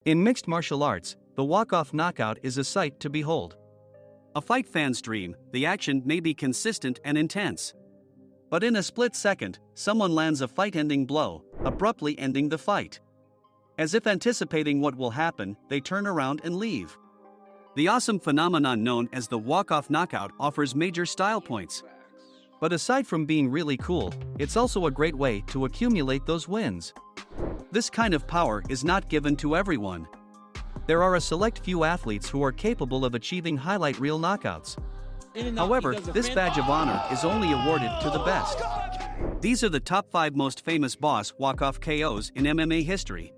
In mixed martial arts, the walk-off knockout is a sight to behold. A fight fan's dream, the action may be consistent and intense. But in a split second, someone lands a fight-ending blow, abruptly ending the fight. As if anticipating what will happen, they turn around and leave. The awesome phenomenon known as the walk-off knockout offers major style points. But aside from being really cool, it's also a great way to accumulate those wins. This kind of power is not given to everyone. There are a select few athletes who are capable of achieving highlight reel knockouts. However, this badge of honor is only awarded to the best. These are the top 5 most famous boss walk-off KOs in MMA history.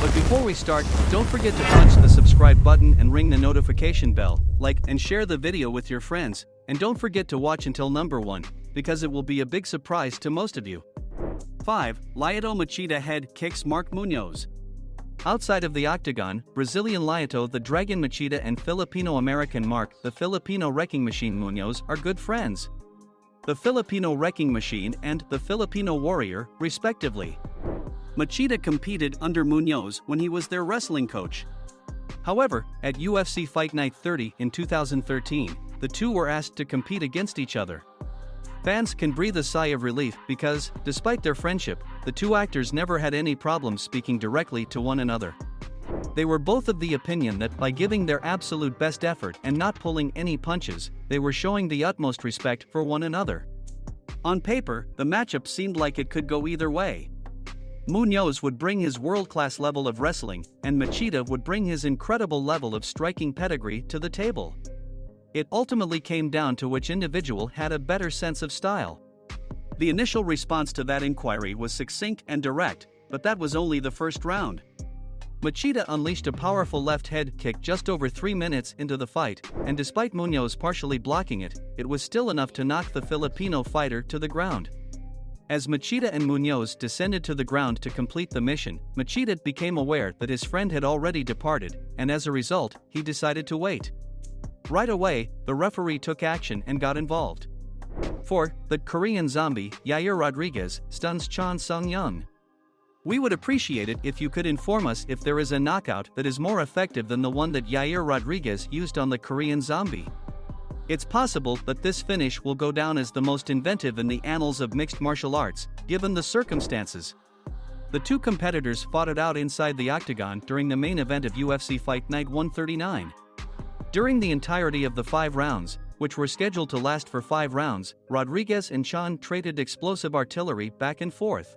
But before we start, don't forget to punch the subscribe button and ring the notification bell, like and share the video with your friends, and don't forget to watch until number 1, because it will be a big surprise to most of you. 5. LYOTO MACHIDA head kicks Mark MUNOZ. Outside of the octagon, Brazilian LYOTO the Dragon Machida and Filipino-American Mark the Filipino Wrecking Machine MUNOZ are good friends. The Filipino Wrecking Machine and the Filipino Warrior, respectively. Machida competed under MUNOZ when he was their wrestling coach. However, at UFC Fight Night 30 in 2013, the two were asked to compete against each other. Fans can breathe a sigh of relief because, despite their friendship, the two actors never had any problems speaking directly to one another. They were both of the opinion that by giving their absolute best effort and not pulling any punches, they were showing the utmost respect for one another. On paper, the matchup seemed like it could go either way. MUNOZ would bring his world-class level of wrestling, and Machida would bring his incredible level of striking pedigree to the table. It ultimately came down to which individual had a better sense of style. The initial response to that inquiry was succinct and direct, but that was only the first round. Machida unleashed a powerful left head kick just over 3 minutes into the fight, and despite MUNOZ partially blocking it, it was still enough to knock the Filipino fighter to the ground. As Machida and MUNOZ descended to the ground to complete the mission, Machida became aware that his friend had already departed, and as a result, he decided to wait. Right away, the referee took action and got involved. 4. The Korean zombie, YAIR Rodriguez, stuns Chan Sung-young. We would appreciate it if you could inform us if there is a knockout that is more effective than the one that YAIR Rodriguez used on the Korean zombie. It's possible that this finish will go down as the most inventive in the annals of mixed martial arts, given the circumstances. The two competitors fought it out inside the octagon during the main event of UFC Fight Night 139. During the entirety of the 5 rounds, which were scheduled to last for 5 rounds, Rodriguez and Chan traded explosive artillery back and forth.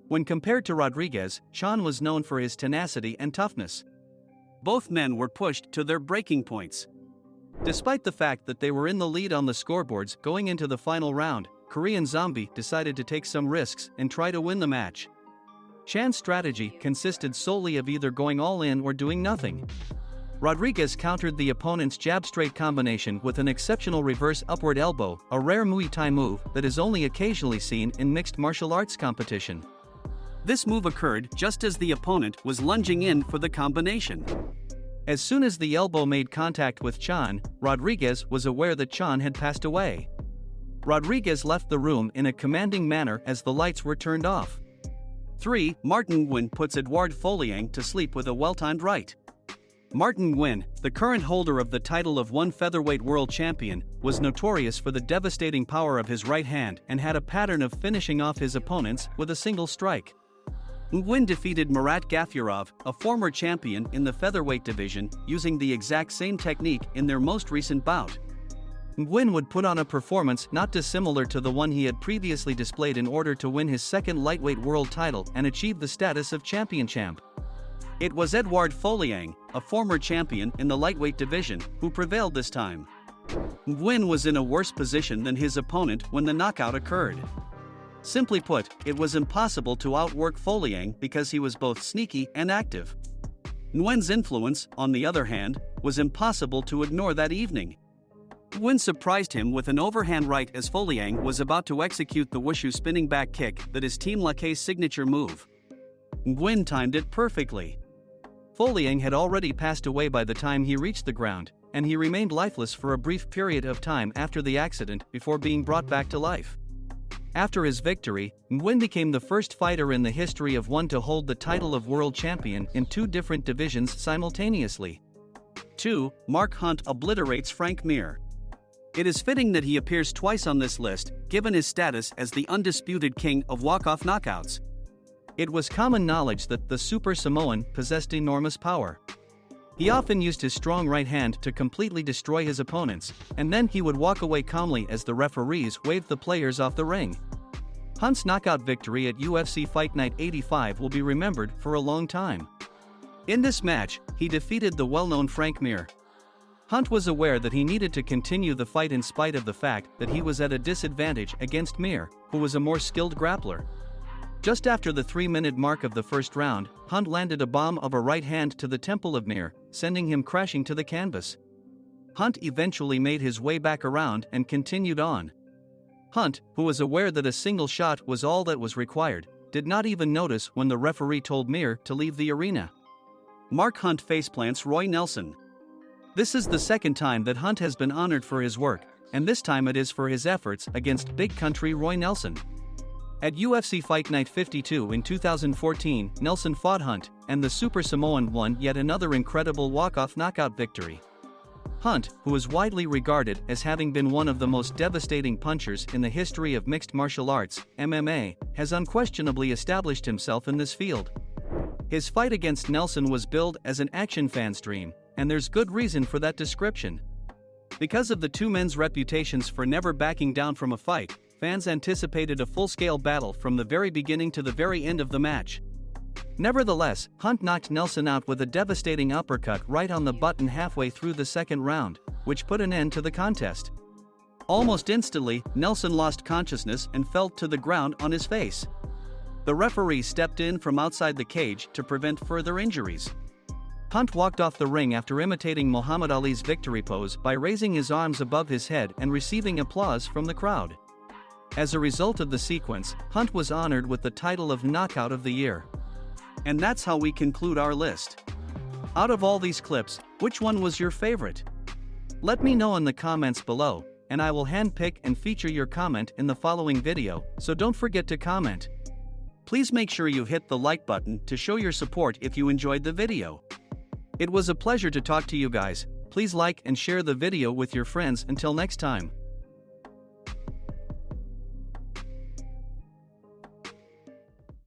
When compared to Rodriguez, Chan was known for his tenacity and toughness. Both men were pushed to their breaking points. Despite the fact that they were in the lead on the scoreboards going into the final round, Korean Zombie decided to take some risks and try to win the match. Chan's strategy consisted solely of either going all in or doing nothing. Rodriguez countered the opponent's jab-straight combination with an exceptional reverse upward elbow, a rare Muay Thai move that is only occasionally seen in mixed martial arts competition. This move occurred just as the opponent was lunging in for the combination. As soon as the elbow made contact with Chan, Rodriguez was aware that Chan had passed away. Rodriguez left the room in a commanding manner as the lights were turned off. 3. Martin NGUYEN puts EDUARD FOLAYANG to sleep with a well-timed right. Martin NGUYEN, the current holder of the title of one featherweight world champion, was notorious for the devastating power of his right hand and had a pattern of finishing off his opponents with a single strike. NGUYEN defeated Murat Gafurov, a former champion in the featherweight division, using the exact same technique in their most recent bout. NGUYEN would put on a performance not dissimilar to the one he had previously displayed in order to win his second lightweight world title and achieve the status of champion champ. It was EDUARD FOLAYANG, a former champion in the lightweight division, who prevailed this time. NGUYEN was in a worse position than his opponent when the knockout occurred. Simply put, it was impossible to outwork FOLAYANG because he was both sneaky and active. NGUYEN's influence, on the other hand, was impossible to ignore that evening. NGUYEN surprised him with an overhand right as FOLAYANG was about to execute the wushu spinning back kick that is Team Lakay's signature move. NGUYEN timed it perfectly. FOLAYANG had already passed away by the time he reached the ground, and he remained lifeless for a brief period of time after the accident before being brought back to life. After his victory, NGUYEN became the first fighter in the history of one to hold the title of world champion in 2 different divisions simultaneously. 2. Mark Hunt obliterates Frank Mir. It is fitting that he appears twice on this list, given his status as the undisputed king of walk-off knockouts. It was common knowledge that the Super Samoan possessed enormous power. He often used his strong right hand to completely destroy his opponents, and then he would walk away calmly as the referees waved the players off the ring. Hunt's knockout victory at UFC Fight Night 85 will be remembered for a long time. In this match, he defeated the well-known Frank Mir. Hunt was aware that he needed to continue the fight in spite of the fact that he was at a disadvantage against Mir, who was a more skilled grappler. Just after the 3-minute mark of the first round, Hunt landed a bomb of a right hand to the temple of Mir, sending him crashing to the canvas. Hunt eventually made his way back around and continued on. Hunt, who was aware that a single shot was all that was required, did not even notice when the referee told Mir to leave the arena. Mark Hunt faceplants Roy Nelson. This is the second time that Hunt has been honored for his work, and this time it is for his efforts against big country Roy Nelson. At UFC Fight Night 52 in 2014, Nelson fought Hunt, and the Super Samoan won yet another incredible walk-off knockout victory. Hunt, who is widely regarded as having been one of the most devastating punchers in the history of mixed martial arts, MMA, has unquestionably established himself in this field. His fight against Nelson was billed as an action fan's dream, and there's good reason for that description. Because of the two men's reputations for never backing down from a fight, fans anticipated a full-scale battle from the very beginning to the very end of the match. Nevertheless, Hunt knocked Nelson out with a devastating uppercut right on the button halfway through the second round, which put an end to the contest. Almost instantly, Nelson lost consciousness and fell to the ground on his face. The referee stepped in from outside the cage to prevent further injuries. Hunt walked off the ring after imitating Muhammad Ali's victory pose by raising his arms above his head and receiving applause from the crowd. As a result of the sequence, Hunt was honored with the title of Knockout of the Year. And that's how we conclude our list. Out of all these clips, which one was your favorite? Let me know in the comments below, and I will handpick and feature your comment in the following video, so don't forget to comment. Please make sure you hit the like button to show your support if you enjoyed the video. It was a pleasure to talk to you guys. Please like and share the video with your friends. Until next time.